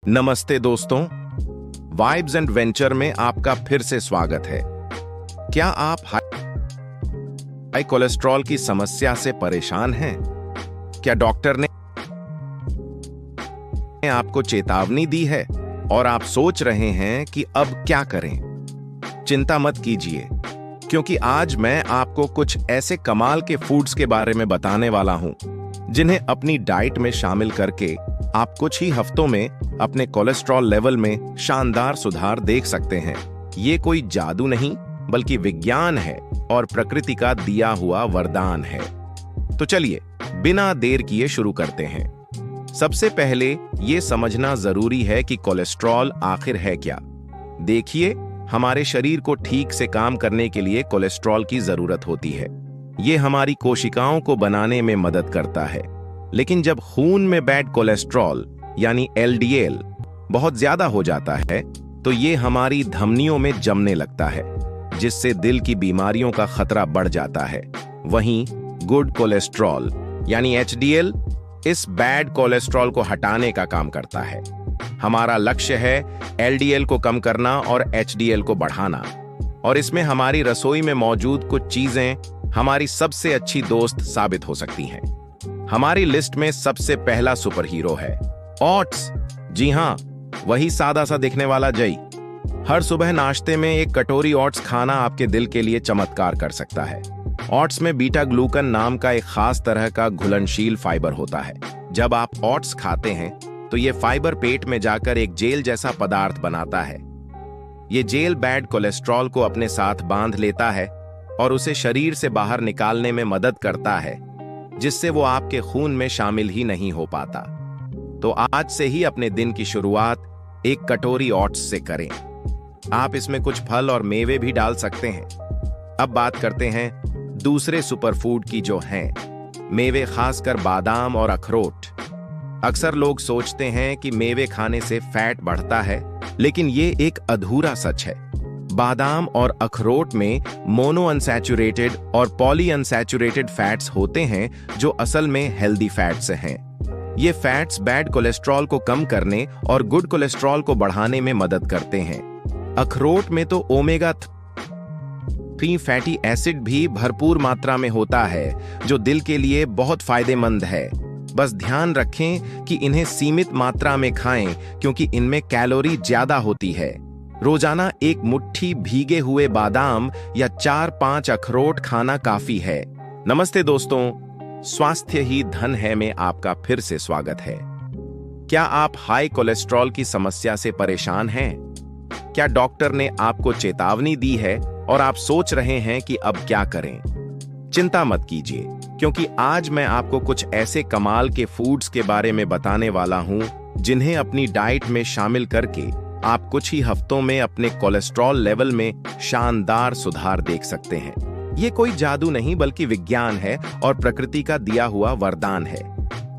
नमस्ते दोस्तों, vibes and venture में आपका फिर से स्वागत है। क्या आप हाई कोलेस्ट्रॉल की समस्या से परेशान हैं? क्या डॉक्टर ने आपको चेतावनी दी है और आप सोच रहे हैं कि अब क्या करें? चिंता मत कीजिए, क्योंकि आज मैं आपको कुछ ऐसे कमाल के फूड्स के बारे में बताने वाला हूं जिन्हें अपनी डाइट में शामिल करके आप कुछ ही हफ्तों में अपने कोलेस्ट्रॉल लेवल में शानदार सुधार देख सकते हैं। ये कोई जादू नहीं, बल्कि विज्ञान है और प्रकृति का दिया हुआ वरदान है। तो चलिए बिना देर किए शुरू करते हैं। सबसे पहले ये समझना जरूरी है कि कोलेस्ट्रॉल आखिर है क्या। देखिए, हमारे शरीर को ठीक से काम करने के लिए कोलेस्ट्रॉल की जरूरत होती है। ये हमारी कोशिकाओं को बनाने में मदद करता है। लेकिन जब खून में बैड कोलेस्ट्रॉल यानी एलडीएल बहुत ज्यादा हो जाता है, तो ये हमारी धमनियों में जमने लगता है, जिससे दिल की बीमारियों का खतरा बढ़ जाता है। वहीं गुड कोलेस्ट्रॉल यानी एचडीएल इस बैड कोलेस्ट्रॉल को हटाने का काम करता है। हमारा लक्ष्य है एलडीएल को कम करना और एचडीएल को बढ़ाना, और इसमें हमारी रसोई में मौजूद कुछ चीजें हमारी सबसे अच्छी दोस्त साबित हो सकती हैं। हमारी लिस्ट में सबसे पहला सुपर हीरो है ओट्स। जी हां, वही सादा सा दिखने वाला जई। हर सुबह नाश्ते में एक कटोरी ओट्स खाना आपके दिल के लिए चमत्कार कर सकता है। ओट्स में बीटा ग्लूकन नाम का एक खास तरह का घुलनशील फाइबर होता है। जब आप ओट्स खाते हैं तो ये फाइबर पेट में जाकर एक जेल जैसा पदार्थ बनाता है। ये जेल बैड कोलेस्ट्रॉल को अपने साथ बांध लेता है और उसे शरीर से बाहर निकालने में मदद करता है, जिससे वो आपके खून में शामिल ही नहीं हो पाता। तो आज से ही अपने दिन की शुरुआत एक कटोरी ओट्स से करें। आप इसमें कुछ फल और मेवे भी डाल सकते हैं। अब बात करते हैं दूसरे सुपरफूड की, जो हैं मेवे, खासकर बादाम और अखरोट। अक्सर लोग सोचते हैं कि मेवे खाने से फैट बढ़ता है, लेकिन ये एक अधूरा सच है। बादाम और अखरोट में मोनो अनसैचुरेटेड और पॉली अनसैचुरेटेड फैट्स होते हैं, जो असल में हेल्दी फैट्स हैं। ये फैट्स बैड कोलेस्ट्रॉल को कम करने और गुड कोलेस्ट्रॉल को बढ़ाने में मदद करते हैं। अखरोट में तो ओमेगा 3 फैटी एसिड भी भरपूर मात्रा में होता है, जो दिल के लिए बहुत फायदेमंद है। बस ध्यान रखें कि इन्हें सीमित मात्रा में खाएं, क्योंकि इनमें कैलोरी ज्यादा होती है। रोजाना एक मुट्ठी भीगे हुए बादाम या 4-5 अखरोट खाना काफी है। नमस्ते दोस्तों, स्वास्थ्य ही धन है में आपका फिर से स्वागत है। क्या आप हाई कोलेस्ट्रॉल की समस्या से परेशान हैं? क्या डॉक्टर ने आपको चेतावनी दी है और आप सोच रहे हैं कि अब क्या करें? चिंता मत कीजिए, क्योंकि आज मैं आपको कुछ ऐसे कमाल के फूड्स के बारे में बताने वाला हूं जिन्हें अपनी डाइट में शामिल करके आप कुछ ही हफ्तों में अपने कोलेस्ट्रॉल लेवल में शानदार सुधार देख सकते हैं। ये कोई जादू नहीं, बल्कि विज्ञान है और प्रकृति का दिया हुआ वरदान है।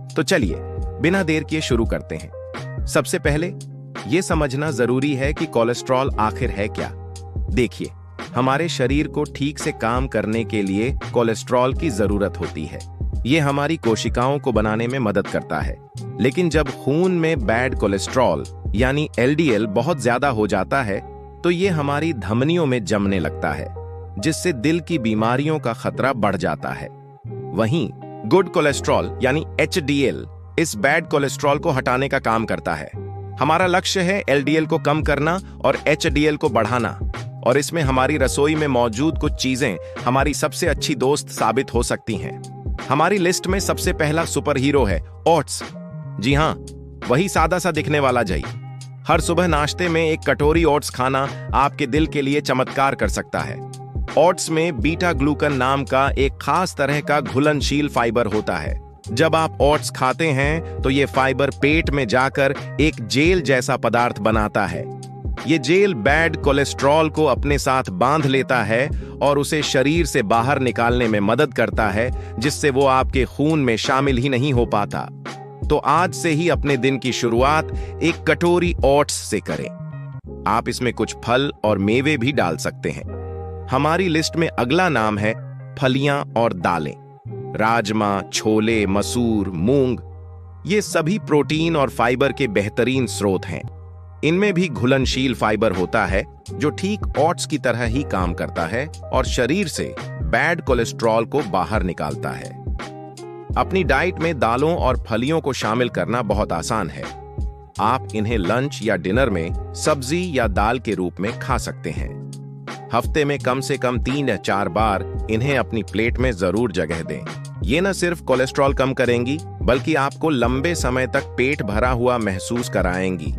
तो चलिए बिना देर किए शुरू करते हैं। सबसे पहले ये समझना जरूरी है कि कोलेस्ट्रॉल आखिर है क्या। देखिए, हमारे शरीर को ठीक से काम करने के लिए कोलेस्ट्रॉल की जरूरत होती है। ये हमारी कोशिकाओं को बनाने में मदद करता है। लेकिन जब खून में बैड कोलेस्ट्रॉल यानी एलडीएल बहुत ज्यादा हो जाता है, तो ये हमारी धमनियों में जमने लगता है, जिससे दिल की बीमारियों का खतरा बढ़ जाता है। वहीं गुड कोलेस्ट्रॉल यानी एचडीएल इस बैड कोलेस्ट्रॉल को हटाने का काम करता है। हमारा लक्ष्य है एलडीएल को कम करना और एचडीएल को बढ़ाना, और इसमें हमारी रसोई में मौजूद कुछ चीजें हमारी सबसे अच्छी दोस्त साबित हो सकती हैं। हमारी लिस्ट में सबसे पहला सुपर हीरो है ओट्स। जी हां, वही सादा सा दिखने वाला जई। हर सुबह नाश्ते में एक कटोरी ओट्स खाना आपके दिल के लिए चमत्कार कर सकता है। ओट्स में बीटा ग्लूकन नाम का एक खास तरह का घुलनशील फाइबर होता है। जब आप ओट्स खाते हैं तो ये फाइबर पेट में जाकर एक जेल जैसा पदार्थ बनाता है। ये जेल बैड कोलेस्ट्रॉल को अपने साथ बांध लेता है और उसे शरीर से बाहर निकालने में मदद करता है, जिससे वो आपके खून में शामिल ही नहीं हो पाता। तो आज से ही अपने दिन की शुरुआत एक कटोरी ओट्स से करें। आप इसमें कुछ फल और मेवे भी डाल सकते हैं। हमारी लिस्ट में अगला नाम है फलियां और दालें। राजमा, छोले, मसूर, मूंग, ये सभी प्रोटीन और फाइबर के बेहतरीन स्रोत हैं। इनमें भी घुलनशील फाइबर होता है जो ठीक ओट्स की तरह ही काम करता है और शरीर से बैड कोलेस्ट्रॉल को बाहर निकालता है। अपनी डाइट में दालों और फलियों को शामिल करना बहुत आसान है। आप इन्हें लंच या डिनर में सब्जी या दाल के रूप में खा सकते हैं। हफ्ते में कम से कम 3 या 4 बार इन्हें अपनी प्लेट में जरूर जगह दें। ये न सिर्फ कोलेस्ट्रॉल कम करेंगी बल्कि आपको लंबे समय तक पेट भरा हुआ महसूस कराएंगी,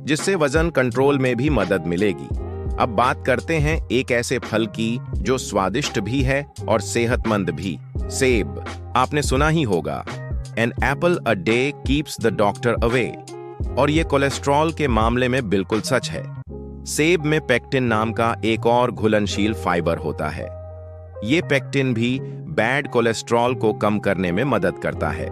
जिससे वजन कंट्रोल में भी मदद मिलेगी। अब बात करते हैं एक ऐसे फल की जो स्वादिष्ट भी है और सेहतमंद भी, सेब। आपने सुना ही होगा, an apple a day keeps the doctor away, और ये कोलेस्ट्रॉल के मामले में बिल्कुल सच है। सेब में पेक्टिन नाम का एक और घुलनशील फाइबर होता है। ये पेक्टिन भी बैड कोलेस्ट्रॉल को कम करने में मदद करता है।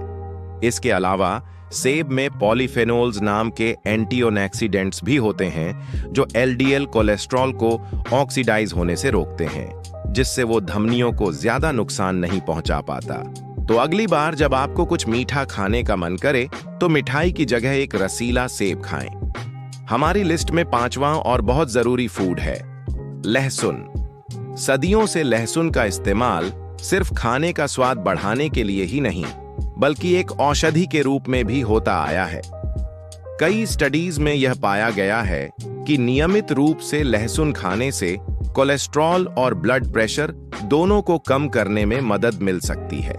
इसके अलावा सेब में पॉलीफेनोल्स नाम के एंटीऑक्सीडेंट्स भी होते हैं जो एलडीएल कोलेस्ट्रॉल को ऑक्सीडाइज होने से रोकते हैं, जिससे वो धमनियों को ज्यादा नुकसान नहीं पहुंचा पाता। तो अगली बार जब आपको कुछ मीठा खाने का मन करे तो मिठाई की जगह एक रसीला सेब खाएं। हमारी लिस्ट में 5वां और बहुत जरूरी फूड है लहसुन। सदियों से लहसुन का इस्तेमाल सिर्फ खाने का स्वाद बढ़ाने के लिए ही नहीं बल्कि एक औषधि के रूप में भी होता आया है। कई स्टडीज में यह पाया गया है कि नियमित रूप से लहसुन खाने से कोलेस्ट्रॉल और ब्लड प्रेशर दोनों को कम करने में मदद मिल सकती है।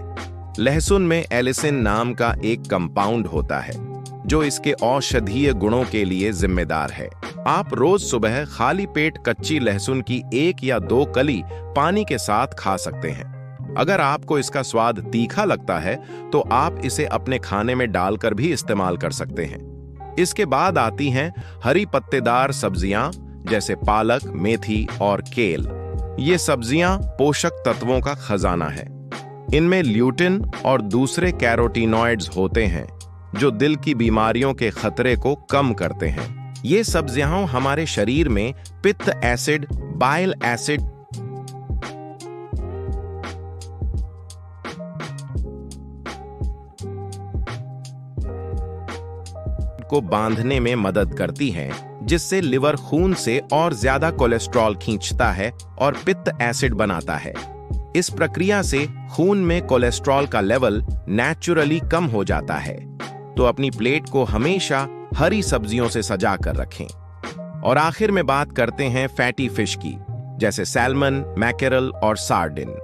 लहसुन में एलिसिन नाम का एक कंपाउंड होता है जो इसके औषधीय गुणों के लिए जिम्मेदार है। आप रोज सुबह खाली पेट कच्ची लहसुन की 1 या 2 कली पानी के साथ खा सकते हैं। अगर आपको इसका स्वाद तीखा लगता है तो आप इसे अपने खाने में डालकर भी इस्तेमाल कर सकते हैं। इसके बाद आती हैं हरी पत्तेदार सब्जियां जैसे पालक, मेथी और केल। ये सब्जियां पोषक तत्वों का खजाना है। इनमें ल्यूटिन और दूसरे कैरोटीनॉइड्स होते हैं जो दिल की बीमारियों के खतरे को कम करते हैं। ये सब्जियां हमारे शरीर में पित्त एसिड, बाइल एसिड को बांधने में मदद करती हैं, जिससे लिवर खून से और ज्यादा कोलेस्ट्रॉल खींचता है और पित्त एसिड बनाता है। इस प्रक्रिया से खून में कोलेस्ट्रॉल का लेवल नेचुरली कम हो जाता है। तो अपनी प्लेट को हमेशा हरी सब्जियों से सजा कर रखें। और आखिर में बात करते हैं फैटी फिश की, जैसे सैल्मन, मैकेरल और सार्डिन।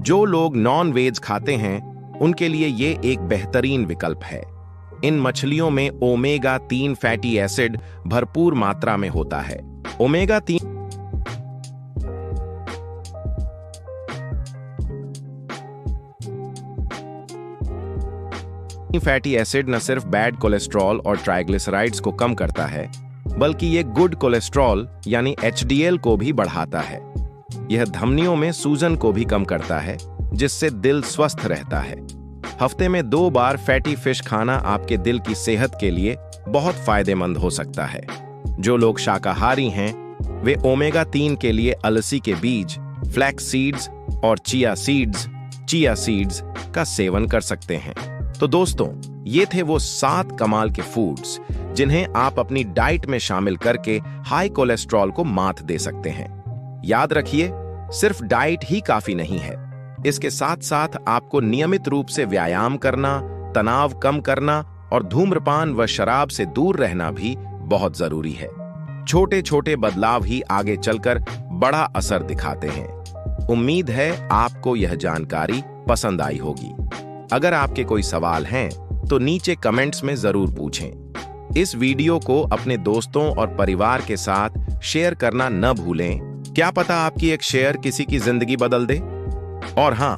जो लोग नॉन वेज खाते हैं उनके लिए ये एक बेहतरीन विकल्प है। इन मछलियों में ओमेगा 3 फैटी एसिड भरपूर मात्रा में होता है। ओमेगा 3 फैटी एसिड न सिर्फ बैड कोलेस्ट्रॉल और ट्राइग्लिसराइड्स को कम करता है बल्कि ये गुड कोलेस्ट्रॉल यानी एचडीएल को भी बढ़ाता है। यह धमनियों में सूजन को भी कम करता है, जिससे दिल स्वस्थ रहता है। हफ्ते में 2 बार फैटी फिश खाना आपके दिल की सेहत के लिए बहुत फायदेमंद हो सकता है। जो लोग शाकाहारी हैं वे ओमेगा 3 के लिए अलसी के बीज, फ्लैक्स सीड्स और चिया सीड्स का सेवन कर सकते हैं। तो दोस्तों, ये थे वो 7 कमाल के फूड्स जिन्हें आप अपनी डाइट में शामिल करके हाई कोलेस्ट्रॉल को मात दे सकते हैं। याद रखिए, सिर्फ डाइट ही काफी नहीं है। इसके साथ साथ आपको नियमित रूप से व्यायाम करना, तनाव कम करना और धूम्रपान व शराब से दूर रहना भी बहुत जरूरी है। छोटे छोटे बदलाव ही आगे चलकर बड़ा असर दिखाते हैं। उम्मीद है आपको यह जानकारी पसंद आई होगी। अगर आपके कोई सवाल हैं तो नीचे कमेंट्स में जरूर पूछें। इस वीडियो को अपने दोस्तों और परिवार के साथ शेयर करना न भूलें। क्या पता आपकी एक शेयर किसी की जिंदगी बदल दे। और हाँ,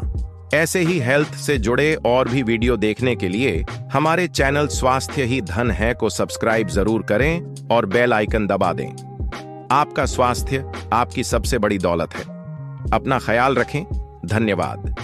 ऐसे ही हेल्थ से जुड़े और भी वीडियो देखने के लिए हमारे चैनल स्वास्थ्य ही धन है को सब्सक्राइब जरूर करें और बेल आइकन दबा दें। आपका स्वास्थ्य आपकी सबसे बड़ी दौलत है। अपना ख्याल रखें। धन्यवाद।